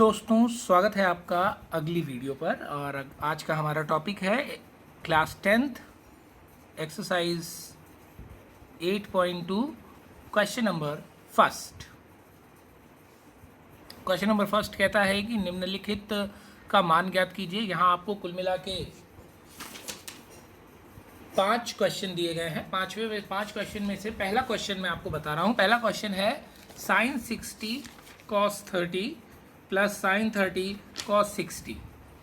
दोस्तों स्वागत है आपका अगली वीडियो पर। और आज का हमारा टॉपिक है class 10th exercise 8.2 question number first. Question number first कहता है कि निम्नलिखित का मान ज्ञात कीजिए। यहाँ आपको कुल मिला के 5 क्वेश्चन दिए गए हैं। 5 क्वेश्चन में से पहला क्वेश्चन मैं आपको बता रहा हूँ। पहला क्वेश्चन है sin 60 cos 30 plus sine 30 cos 60।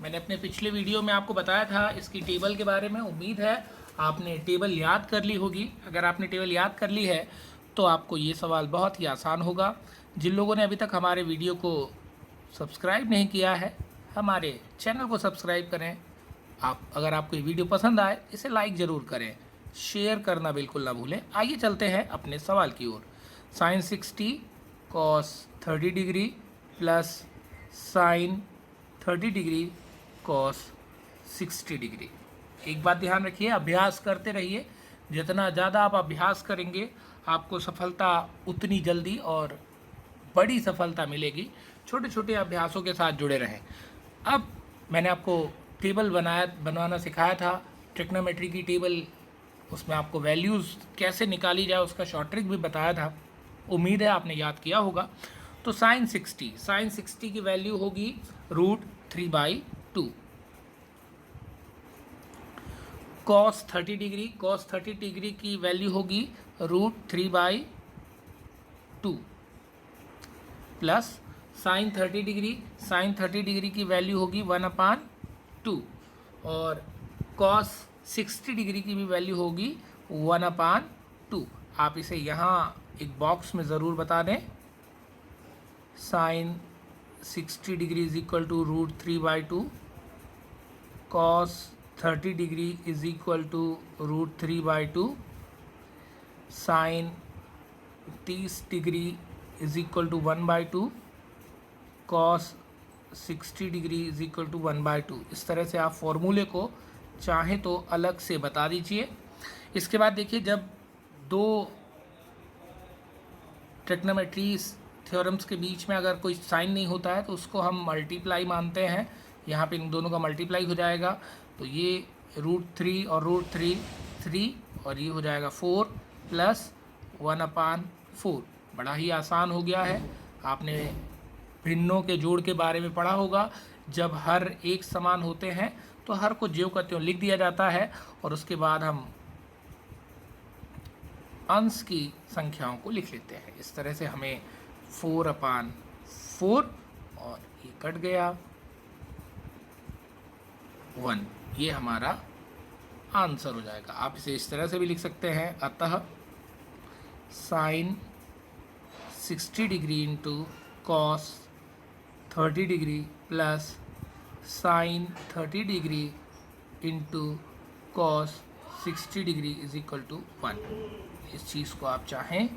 मैंने अपने पिछले वीडियो में आपको बताया था इसकी टेबल के बारे में। उम्मीद है आपने टेबल याद कर ली होगी। अगर आपने टेबल याद कर ली है तो आपको ये सवाल बहुत ही आसान होगा। जिन लोगों ने अभी तक हमारे वीडियो को सब्सक्राइब नहीं किया है, हमारे चैनल को सब्सक्राइब करें। अगर आपको ये वीडियो पसंद आए इसे लाइक ज़रूर करें, शेयर करना बिल्कुल ना भूलें। आइए चलते हैं अपने सवाल की ओर। Sine 60 cos 30 degree plus sine 30 degree cos 60 degree. एक बात ध्यान रखिए, अभ्यास करते रहिए। जितना ज़्यादा आप अभ्यास करेंगे आपको सफलता उतनी जल्दी और बड़ी सफलता मिलेगी। छोटे छोटे अभ्यासों के साथ जुड़े रहें। अब मैंने आपको टेबल बनवाना सिखाया था, ट्रिग्नोमेट्री की टेबल। उसमें आपको वैल्यूज़ कैसे निकाली जाए उसका शॉर्ट ट्रिक भी बताया था। उम्मीद है आपने याद किया होगा। तो साइन 60 की वैल्यू होगी √3/2। cos 30 डिग्री की वैल्यू होगी √3/2 प्लस साइन 30 डिग्री की वैल्यू होगी 1/2 और cos 60 डिग्री की भी वैल्यू होगी 1/2। आप इसे यहाँ एक बॉक्स में ज़रूर बता दें। Sine 60 degree is equal to √3/2, cos 30 degree is equal to √3/2, sine 30 degree is equal to 1/2, cos 60 degree is equal to 1/2। इस तरह से आप फॉर्मूले को चाहें तो अलग से बता दीजिए। इसके बाद देखिए, जब दो ट्रिग्नोमेट्री थ्योरम्स के बीच में अगर कोई साइन नहीं होता है तो उसको हम मल्टीप्लाई मानते हैं। यहाँ पे इन दोनों का मल्टीप्लाई हो जाएगा तो ये √3 और √3 3 और ये हो जाएगा 4 प्लस 1/4। बड़ा ही आसान हो गया है। आपने भिन्नों के जोड़ के बारे में पढ़ा होगा। जब हर एक समान होते हैं तो हर को ज्यों का त्यों लिख दिया जाता है और उसके बाद हम अंश की संख्याओं को लिख लेते हैं। इस तरह से हमें 4/4 और ये कट गया 1, ये हमारा आंसर हो जाएगा। आप इसे इस तरह से भी लिख सकते हैं। अतः sine 60 degree into cos 30 degree plus sine 30 degree into cos 60 degree is equal to 1। इस चीज़ को आप चाहें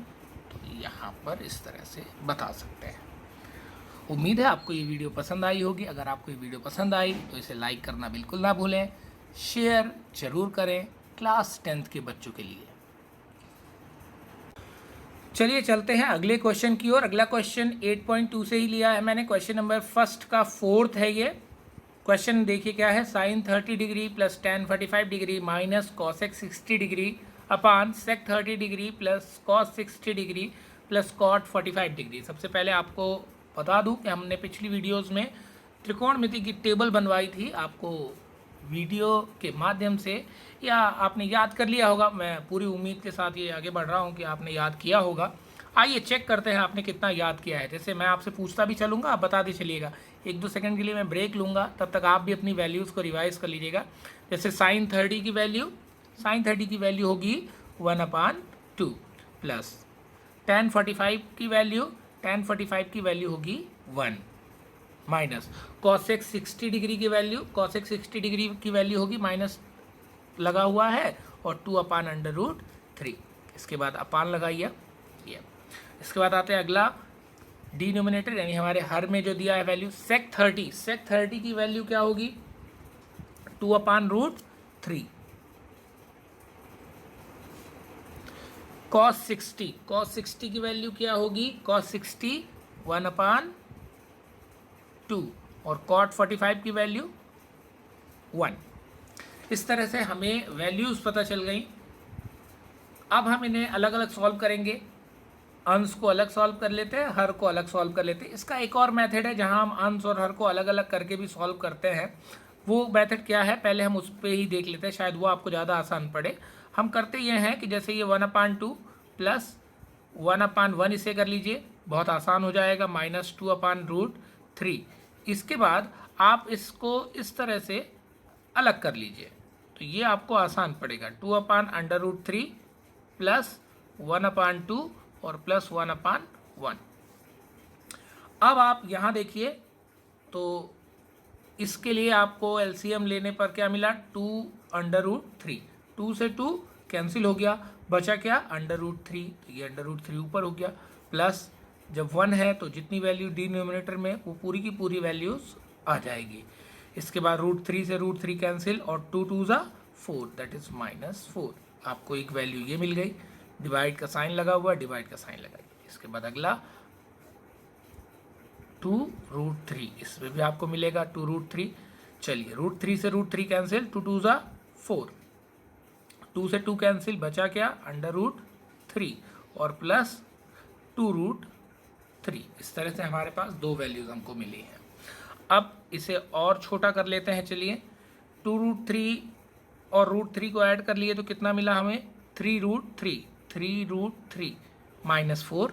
तो यहाँ पर इस तरह से बता सकते हैं। उम्मीद है आपको ये वीडियो पसंद आई होगी। अगर आपको ये वीडियो पसंद आई तो इसे लाइक करना बिल्कुल ना भूलें, शेयर ज़रूर करें क्लास 10th के बच्चों के लिए। चलिए चलते हैं अगले क्वेश्चन की ओर। अगला क्वेश्चन 8.2 से ही लिया है मैंने। क्वेश्चन नंबर फर्स्ट का 4th है ये क्वेश्चन। देखिए क्या है। Sine 30 degree plus tan 45 degree minus cosec 60 degree upon sec 30 degree plus cos 60 degree plus cot 45 degree. सबसे पहले आपको बता दूं कि हमने पिछली वीडियोस में त्रिकोणमिति की टेबल बनवाई थी। आपको वीडियो के माध्यम से या आपने याद कर लिया होगा। मैं पूरी उम्मीद के साथ ये आगे बढ़ रहा हूँ कि आपने याद किया होगा। आइए चेक करते हैं आपने कितना याद किया है। जैसे मैं आपसे पूछता भी चलूँगा, आप बताते चलिएगा। 1-2 सेकंड के लिए मैं ब्रेक लूँगा, तब तक आप भी अपनी वैल्यूज़ को रिवाइज कर लीजिएगा। जैसे साइन 30 की वैल्यू होगी 1/2 प्लस tan 45 की वैल्यू होगी 1 माइनस cosec 60 डिग्री की वैल्यू होगी माइनस लगा हुआ है और 2/√3। इसके बाद अपान लगाइए। इसके बाद आते हैं अगला डिनोमिनेटर, यानी हमारे हर में जो दिया है वैल्यू sec 30 की वैल्यू क्या होगी 2/√3। cos 60 की वैल्यू क्या होगी cos 60 1/2 2 और cot 45 की वैल्यू 1। इस तरह से हमें वैल्यूज़ पता चल गई। अब हम इन्हें अलग अलग सॉल्व करेंगे। अंश को अलग सॉल्व कर लेते हैं, हर को अलग सॉल्व कर लेते हैं। इसका एक और मेथड है जहां हम अंश और हर को अलग अलग करके भी सॉल्व करते हैं। वो मेथड क्या है, पहले हम उस पर ही देख लेते हैं, शायद वो आपको ज़्यादा आसान पड़े। हम करते ये हैं कि जैसे ये 1/2 प्लस 1/1 इसे कर लीजिए, बहुत आसान हो जाएगा, -2/√3। इसके बाद आप इसको इस तरह से अलग कर लीजिए, तो ये आपको आसान पड़ेगा। 2/√3 प्लस 1/2 और प्लस 1/1। अब आप यहाँ देखिए, तो इसके लिए आपको एलसीएम लेने पर क्या मिला, 2√3। 2 से 2 कैंसिल हो गया, बचा क्या, √3। तो ये √3 ऊपर हो गया, प्लस जब 1 है तो जितनी वैल्यू डिनोमिनेटर में वो पूरी की पूरी वैल्यूज आ जाएगी। इसके बाद √3 से √3 कैंसिल और 2 2 ज़ा 4, दैट इज -4। आपको एक वैल्यू ये मिल गई। डिवाइड का साइन लगा हुआ, डिवाइड का साइन लगाइए। इसके बाद अगला 2√3, इसमें भी आपको मिलेगा 2√3। चलिए √3 से √3 कैंसिल, 2 2 ज़ा 4, 2 से 2 कैंसिल, बचा क्या, √3 और प्लस 2√3। इस तरह से हमारे पास दो वैल्यूज हमको मिली हैं। अब इसे और छोटा कर लेते हैं। चलिए 2√3 और √3 को ऐड कर लिए तो कितना मिला हमें, 3√3। 3√3 -4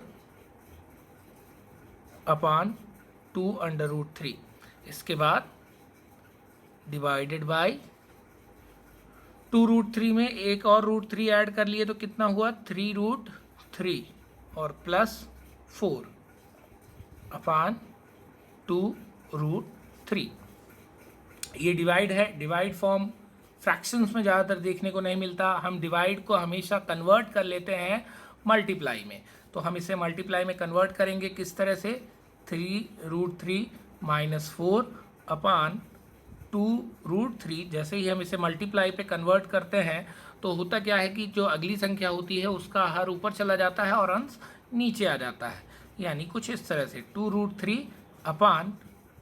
अपान 2√3। इसके बाद डिवाइडेड बाय 2√3 में एक और √3 ऐड कर लिए तो कितना हुआ, 3√3 और प्लस 4 अपान 2√3। ये डिवाइड है। डिवाइड फॉर्म फ्रैक्शंस में ज़्यादातर देखने को नहीं मिलता। हम डिवाइड को हमेशा कन्वर्ट कर लेते हैं मल्टीप्लाई में। तो हम इसे मल्टीप्लाई में कन्वर्ट करेंगे किस तरह से, 3√3 -4 अपान 2√3। जैसे ही हम इसे मल्टीप्लाई पे कन्वर्ट करते हैं तो होता क्या है कि जो अगली संख्या होती है उसका हर ऊपर चला जाता है और अंश नीचे आ जाता है। यानी कुछ इस तरह से 2√3 अपान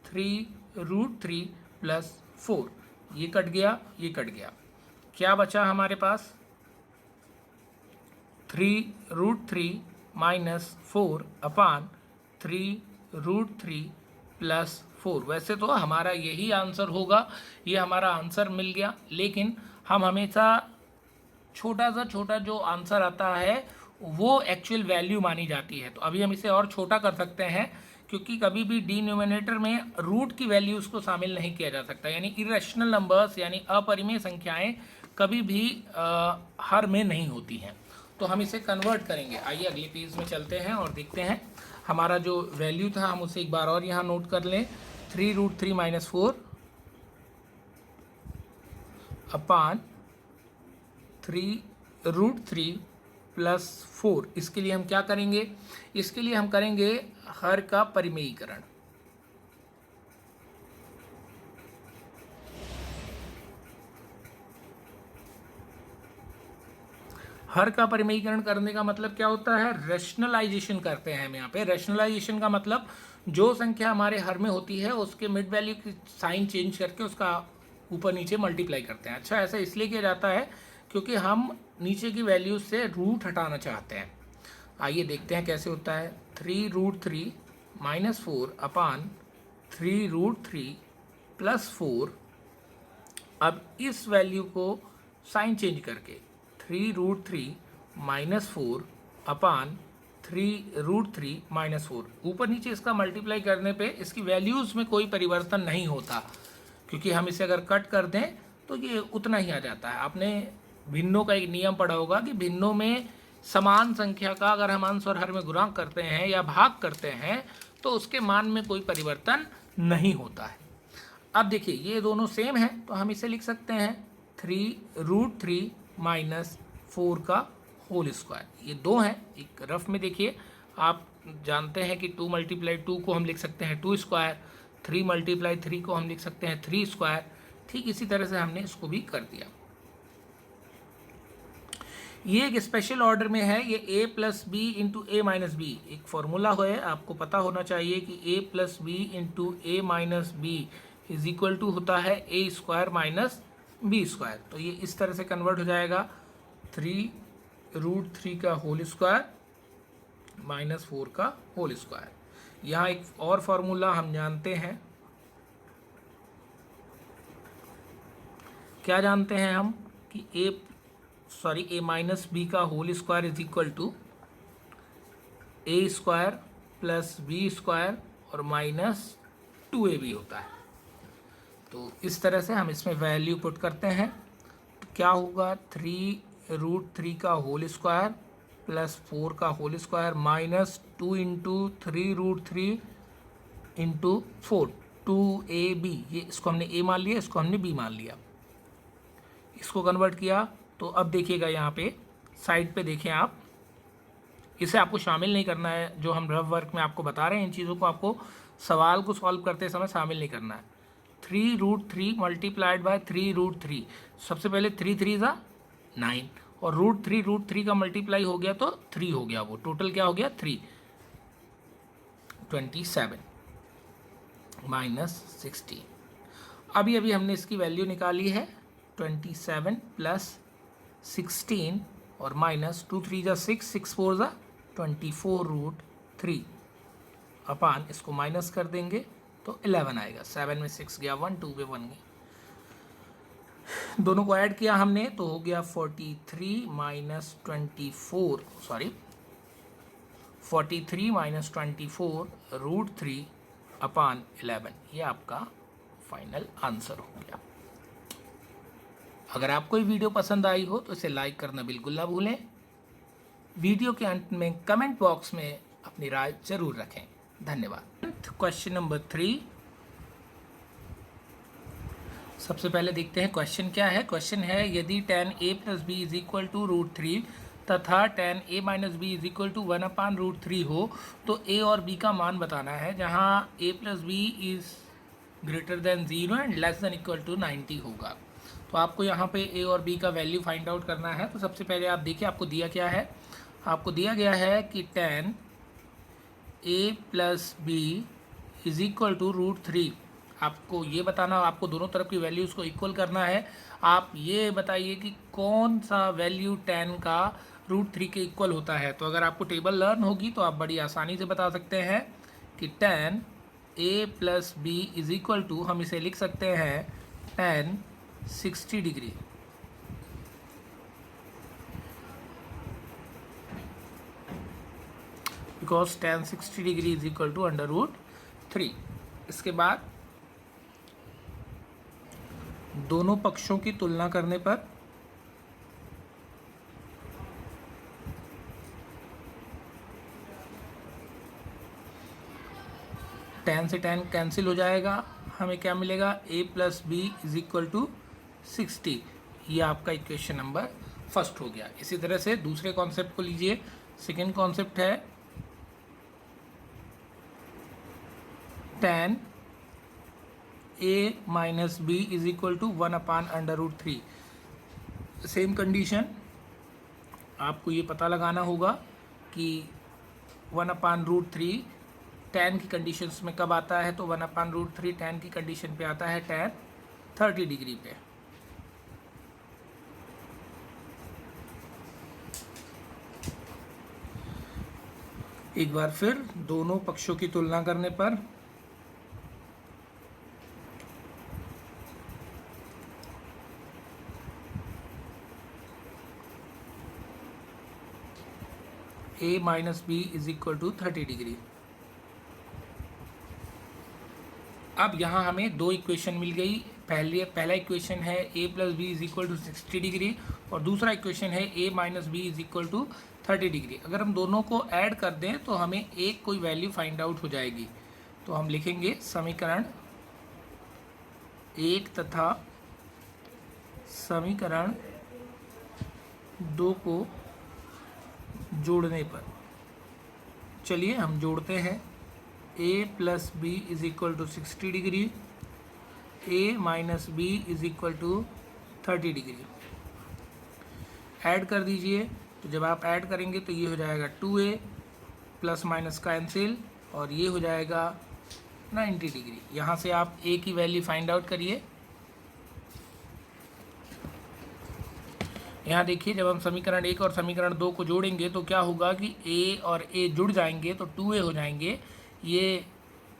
3√3 प्लस 4। ये कट गया, ये कट गया, क्या बचा हमारे पास, 3√3 -4 अपान 3√3 प्लस 4। वैसे तो हमारा यही आंसर होगा, ये हमारा आंसर मिल गया। लेकिन हम हमेशा छोटा सा छोटा जो आंसर आता है वो एक्चुअल वैल्यू मानी जाती है। तो अभी हम इसे और छोटा कर सकते हैं, क्योंकि कभी भी डिनोमिनेटर में रूट की वैल्यूज़ को शामिल नहीं किया जा सकता। यानी इरेशनल नंबर्स यानी अपरिमेय संख्याएं कभी भी हर में नहीं होती हैं। तो हम इसे कन्वर्ट करेंगे। आइए अगले पेज में चलते हैं और देखते हैं हमारा जो वैल्यू था हम उसे एक बार और यहाँ नोट कर लें। 3√3 -4 अपान 3√3 प्लस 4। इसके लिए हम क्या करेंगे, इसके लिए हम करेंगे हर का परिमेयीकरण। हर का परिमेयीकरण करने का मतलब क्या होता है, रेशनलाइजेशन करते हैं हम यहाँ पे। रेशनलाइजेशन का मतलब जो संख्या हमारे हर में होती है उसके मिड वैल्यू की साइन चेंज करके उसका ऊपर नीचे मल्टीप्लाई करते हैं। अच्छा, ऐसा इसलिए किया जाता है क्योंकि हम नीचे की वैल्यू से रूट हटाना चाहते हैं। आइए देखते हैं कैसे होता है। 3√3 -4 अपान 3√3 प्लस 4। अब इस वैल्यू को साइन चेंज करके 3√3 -4 अपान 3√3 -4, ऊपर नीचे इसका मल्टीप्लाई करने पे इसकी वैल्यूज़ में कोई परिवर्तन नहीं होता, क्योंकि हम इसे अगर कट कर दें तो ये उतना ही आ जाता है। आपने भिन्नों का एक नियम पढ़ा होगा कि भिन्नों में समान संख्या का अगर हम अंश और हर में गुणा करते हैं या भाग करते हैं तो उसके मान में कोई परिवर्तन नहीं होता है। अब देखिए ये दोनों सेम है तो हम इसे लिख सकते हैं 3√3 -4 का होल स्क्वायर। ये दो हैं, एक रफ में देखिए आप जानते हैं कि 2 × 2 को हम लिख सकते हैं 2 स्क्वायर, 3 × 3 को हम लिख सकते हैं 3 स्क्वायर। ठीक इसी तरह से हमने इसको भी कर दिया। ये एक स्पेशल ऑर्डर में है, ये a plus b into a minus b एक फॉर्मूला है, आपको पता होना चाहिए कि a plus b into a minus b is equal to होता है a square minus b square. तो ये इस तरह से कन्वर्ट हो जाएगा 3√3 का होल स्क्वायर माइनस 4 का होल स्क्वायर। यहाँ एक और फार्मूला हम जानते हैं, क्या जानते हैं हम कि a माइनस बी का whole square is equal to a square plus b square और माइनस 2ab होता है। तो इस तरह से हम इसमें वैल्यू पुट करते हैं, तो क्या होगा 3√3 का होल स्क्वायर प्लस 4 का whole square minus 2 into 3√3 into 4 2ab। ये इसको हमने a मान लिया, इसको हमने b मान लिया, इसको कन्वर्ट किया। तो अब देखिएगा यहाँ पे साइड पे देखें आप, इसे आपको शामिल नहीं करना है, जो हम रफ वर्क में आपको बता रहे हैं इन चीज़ों को आपको सवाल को सॉल्व करते समय शामिल नहीं करना है। 3√3 मल्टीप्लाइड बाय 3√3, सबसे पहले 3 × 9 और √3 का मल्टीप्लाई हो गया तो 3 हो गया, वो टोटल क्या हो गया 3, 27 माइनस 16। अभी हमने इसकी वैल्यू निकाली है 27 प्लस 16 और माइनस 2 3 × 6 6 4 × 24√3 अपान इसको माइनस कर देंगे तो 11 आएगा। 7 में 6 गया 1, 2 में 1 गया, दोनों को ऐड किया हमने तो हो गया 43 माइनस 24√3 अपान 11। ये आपका फाइनल आंसर हो गया। अगर आपको ये वीडियो पसंद आई हो तो इसे लाइक करना बिल्कुल ना भूलें। वीडियो के अंत में कमेंट बॉक्स में अपनी राय जरूर रखें। धन्यवाद। क्वेश्चन नंबर 3, सबसे पहले देखते हैं क्वेश्चन क्या है। क्वेश्चन है यदि tan a plus b is equal to √3 तथा tan a minus b is equal to 1/√3 हो तो a और b का मान बताना है, जहां a plus b is greater than 0 and less than equal to 90 होगा। तो आपको यहाँ पे a और b का वैल्यू फाइंड आउट करना है। तो सबसे पहले आप देखिए आपको दिया क्या है, आपको दिया गया है कि tan a plus b is equal to √3। आपको ये बताना, आपको दोनों तरफ की वैल्यूज़ को इक्वल करना है। आप ये बताइए कि कौन सा वैल्यू tan का √3 के इक्वल होता है। तो अगर आपको टेबल लर्न होगी तो आप बड़ी आसानी से बता सकते हैं कि tan a plus b is equal to, हम इसे लिख सकते हैं tan 60 degree, because tan 60 degree is equal to √3। इसके बाद दोनों पक्षों की तुलना करने पर tan से tan कैंसिल हो जाएगा, हमें क्या मिलेगा a plus b is equal to 60। ये आपका इक्वेशन नंबर फर्स्ट हो गया। इसी तरह से दूसरे कॉन्सेप्ट को लीजिए। सेकेंड कॉन्सेप्ट है tan a minus b is equal to 1/√3। Same condition, आपको ये पता लगाना होगा कि 1/√3 tan की कंडीशंस में कब आता है। तो 1/√3 tan की कंडीशन पे आता है tan 30 डिग्री पे। एक बार फिर दोनों पक्षों की तुलना करने पर a minus b is equal to 30 degree. अब यहाँ हमें दो इक्वेशन मिल गई। पहला इक्वेशन है a plus b is equal to 60 degree और दूसरा इक्वेशन है a minus b is equal to 30 degree. अगर हम दोनों को ऐड कर दें तो हमें एक कोई वैल्यू फाइंड आउट हो जाएगी। तो हम लिखेंगे समीकरण 1 तथा समीकरण 2 को जोड़ने पर, चलिए हम जोड़ते हैं। a plus b is equal to 60 degree, a minus b is equal to 30 degree. Add कर दीजिए। तो जब आप ऐड करेंगे तो ये हो जाएगा 2a प्लस माइनस कैंसिल और ये हो जाएगा 90 डिग्री। यहाँ से आप a की वैल्यू फाइंड आउट करिए। यहाँ देखिए जब हम समीकरण 1 और समीकरण 2 को जोड़ेंगे तो क्या होगा कि a और a जुड़ जाएंगे तो 2a हो जाएंगे, ये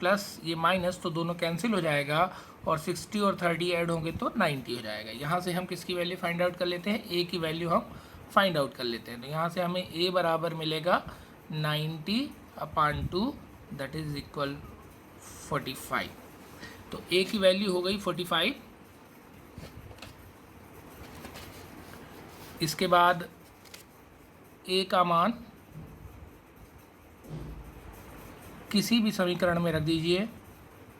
प्लस ये माइनस तो दोनों कैंसिल हो जाएगा और 60 और 30 ऐड होंगे तो 90 हो जाएगा। यहाँ से हम किसकी वैल्यू फाइंड आउट कर लेते हैं, a की वैल्यू हम फाइंड आउट कर लेते हैं। तो यहाँ से हमें a बराबर मिलेगा 90/2 दैट इज इक्वल 45। तो a की वैल्यू हो गई 45। इसके बाद a का मान किसी भी समीकरण में रख दीजिए।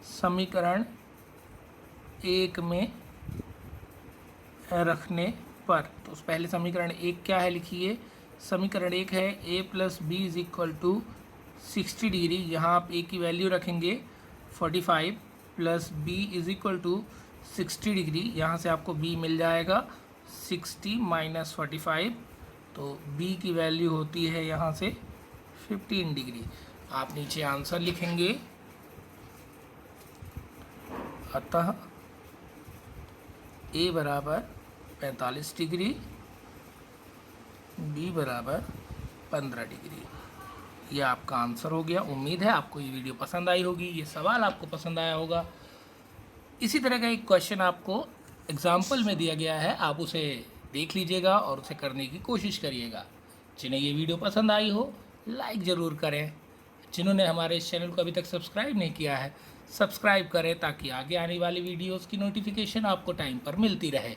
समीकरण 1 में रखने पर तो उस पहले समीकरण 1 क्या है लिखिए। समीकरण 1 है a plus b is equal to 60 degree. यहाँ आप a की वैल्यू रखेंगे 45 plus b is equal to 60 degree. यहाँ से आपको b मिल जाएगा 60 माइनस 45, तो b की वैल्यू होती है यहाँ से 15 डिग्री। आप नीचे आंसर लिखेंगे। अतः a बराबर 45 डिग्री, b बराबर 15 डिग्री। ये आपका आंसर हो गया। उम्मीद है आपको ये वीडियो पसंद आई होगी, ये सवाल आपको पसंद आया होगा। इसी तरह का एक क्वेश्चन आपको एग्जाम्पल में दिया गया है, आप उसे देख लीजिएगा और उसे करने की कोशिश करिएगा। जिन्हें ये वीडियो पसंद आई हो लाइक ज़रूर करें। जिन्होंने हमारे इस चैनल को अभी तक सब्सक्राइब नहीं किया है सब्सक्राइब करें ताकि आगे आने वाली वीडियोस की नोटिफिकेशन आपको टाइम पर मिलती रहे।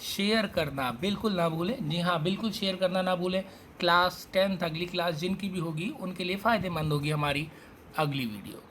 शेयर करना बिल्कुल ना भूलें। जी हाँ, बिल्कुल शेयर करना ना भूलें। क्लास 10th अगली क्लास जिनकी भी होगी उनके लिए फ़ायदेमंद होगी हमारी अगली वीडियो।